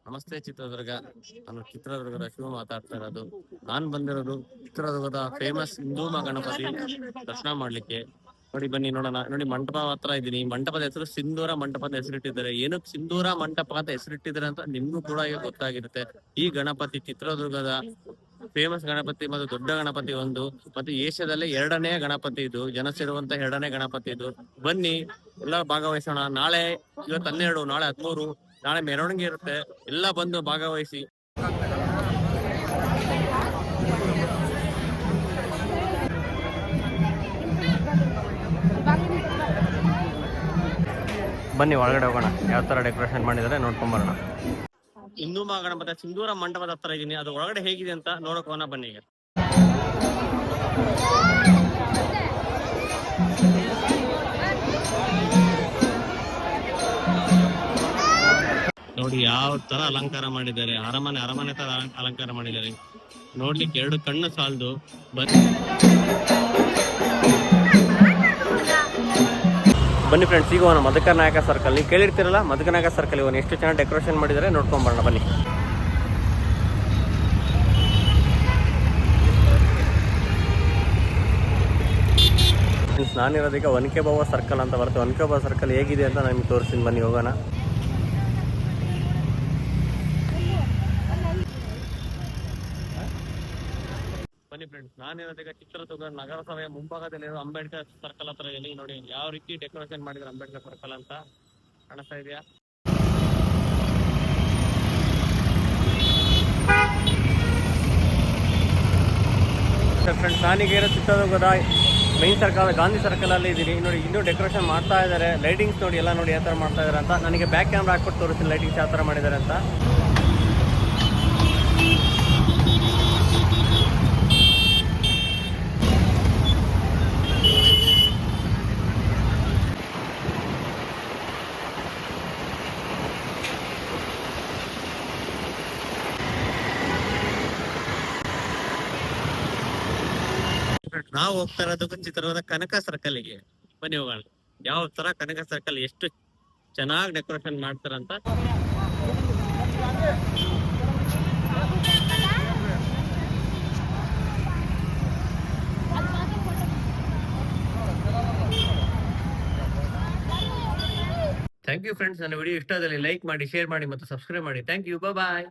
ನಮಸ್ತೆ ಚಿತ್ರದುರ್ಗ. ನಾನು ಚಿತ್ರದುರ್ಗದ ಶಿವ ಮಾತಾಡ್ತಾ ಇರೋದು. ನಾನ್ ಬಂದಿರೋದು ಚಿತ್ರದುರ್ಗದ ಫೇಮಸ್ ಹಿಂದೂಮ ಗಣಪತಿ ದರ್ಶನ ಮಾಡ್ಲಿಕ್ಕೆ. ನೋಡಿ ಬನ್ನಿ ನೋಡೋಣ. ನೋಡಿ ಮಂಟಪ ಹತ್ರ ಇದ್ದೀನಿ. ಮಂಟಪದ ಹೆಸರು ಸಿಂಧೂರ ಮಂಟಪ ಅಂತ ಹೆಸರಿಟ್ಟಿದ್ದಾರೆ. ಏನಕ್ಕೆ ಸಿಂಧೂರ ಮಂಟಪ ಅಂತ ಹೆಸರಿಟ್ಟಿದ್ದಾರೆ ಅಂತ ನಿಮ್ಗೂ ಕೂಡ ಈಗ ಗೊತ್ತಾಗಿರುತ್ತೆ. ಈ ಗಣಪತಿ ಚಿತ್ರದುರ್ಗದ ಫೇಮಸ್ ಗಣಪತಿ ಮತ್ತು ದೊಡ್ಡ ಗಣಪತಿ ಒಂದು, ಮತ್ತು ಏಷ್ಯಾದಲ್ಲೇ ಎರಡನೇ ಗಣಪತಿ ಇದು, ಜನ ಸೇರುವಂತ ಎರಡನೇ ಗಣಪತಿ ಇದು. ಬನ್ನಿ ಎಲ್ಲ ಭಾಗವಹಿಸೋಣ. ನಾಳೆ ಇವತ್ತು 12, ನಾಳೆ 13, ನಾಳೆ ಮೆರವಣಿಗೆ ಇರುತ್ತೆ. ಎಲ್ಲ ಬಂದು ಭಾಗವಹಿಸಿ. ಬನ್ನಿ ಒಳಗಡೆ ಹೋಗೋಣ, ಯಾವ ತರ ಡೆಕೋರೇಷನ್ ಮಾಡಿದರೆ ನೋಡ್ಕೊಂಡ್ ಬರೋಣ. ಹಿಂದೂ ಗಣಪತಿ ಸಿಂಧೂರ ಮಂಟಪದ ಹತ್ರ ಇದೀನಿ. ಅದು ಒಳಗಡೆ ಹೇಗಿದೆ ಅಂತ ನೋಡಕ್ ಹೋಗೋಣ ಬನ್ನಿ. ಈಗ ನೋಡಿ ಯಾವ ತರ ಅಲಂಕಾರ ಮಾಡಿದ್ದಾರೆ. ಅರಮನೆ ತರ ಅಲಂಕಾರ ಮಾಡಿದ್ದಾರೆ. ನೋಡ್ಲಿಕ್ಕೆ ಎರಡು ಕಣ್ಣು ಸಾಲದು. ಬನ್ನಿ ಫ್ರೆಂಡ್ಸ್, ಈಗ ಅವನು ಮಧುಕರ್ ನಾಯಕ ಸರ್ಕಲ್. ನೀವು ಕೇಳಿರ್ತೀರಲ್ಲ, ಮಧುಕರ್ ನಾಯಕ ಸರ್ಕಲ್ ಇವನು ಎಷ್ಟು ಚೆನ್ನಾಗಿ ಡೆಕೋರೇಷನ್ ಮಾಡಿದ್ದಾರೆ ನೋಡ್ಕೊಂಡ್ ಬರೋಣ ಬನ್ನಿ. ನಾನಿರೋದೀಗ ಒನಕೆಬಾವ ಸರ್ಕಲ್ ಅಂತ ಬರುತ್ತೆ. ಒನಕೆಬಾವ ಸರ್ಕಲ್ ಹೇಗಿದೆ ಅಂತ ನಿಮ್ಗೆ ತೋರಿಸ್ತೀನಿ, ಬನ್ನಿ ಹೋಗೋಣ. ಬನ್ನಿ ಫ್ರೆಂಡ್ಸ್, ನಾನಿರೋದೀಗ ಚಿತ್ರದುರ್ಗ ನಗರಸಭೆಯ ಮುಂಭಾಗದಲ್ಲಿರೋ ಅಂಬೇಡ್ಕರ್ ಸರ್ಕಲ್ ಹತ್ರ ಇದೀನಿ. ನೋಡಿ ಯಾವ ರೀತಿ ಡೆಕೋರೇಷನ್ ಮಾಡಿದ್ರೆ ಅಂಬೇಡ್ಕರ್ ಸರ್ಕಲ್ ಅಂತ ಕಾಣಿಸ್ತಾ ಇದೆಯಾ? ಫ್ರೆಂಡ್ಸ್, ನಾನೀಗ ಇರೋ ಚಿತ್ರದುರ್ಗದ ಮೈನ್ ಸರ್ಕಲ್ ಗಾಂಧಿ ಸರ್ಕಲ್ ಅಲ್ಲಿ ಇದ್ದೀನಿ. ನೋಡಿ ಇನ್ನೂ ಡೆಕೋರೇಷನ್ ಮಾಡ್ತಾ ಇದ್ದಾರೆ. ಲೈಟಿಂಗ್ಸ್ ನೋಡಿ ಎಲ್ಲ ನೋಡಿ ಯಾವ ಥರ ಮಾಡ್ತಾ ಇದ್ದಾರೆ ಅಂತ. ನನಗೆ ಬ್ಯಾಕ್ ಕ್ಯಾಮ್ರಾ ಹಾಕ್ಬಿಟ್ಟು ತೋರಿಸ್ತೀನಿ ಲೈಟಿಂಗ್ಸ್ ಯಾವ ಥರ ಮಾಡಿದ್ದಾರೆ ಅಂತ. ನಾವು ಹೋಗ್ತಾ ಇರೋದಕ್ಕೂ ಚಿತ್ರದ ಕನಕ ಸರ್ಕಲ್ಗೆ. ಬನ್ನಿ ಹೋಗೋಣ. ಯಾವ ತರ ಕನಕ ಸರ್ಕಲ್ ಎಷ್ಟು ಚೆನ್ನಾಗಿ ಡೆಕೋರೇಷನ್ ಮಾಡ್ತಾರಂತ. Thank you friends. ನನ್ನ ವಿಡಿಯೋ ಇಷ್ಟದಲ್ಲಿ ಲೈಕ್ ಮಾಡಿ, ಶೇರ್ ಮಾಡಿ ಮತ್ತು ಸಬ್ಸ್ಕ್ರೈಬ್ ಮಾಡಿ. Thank you, bye.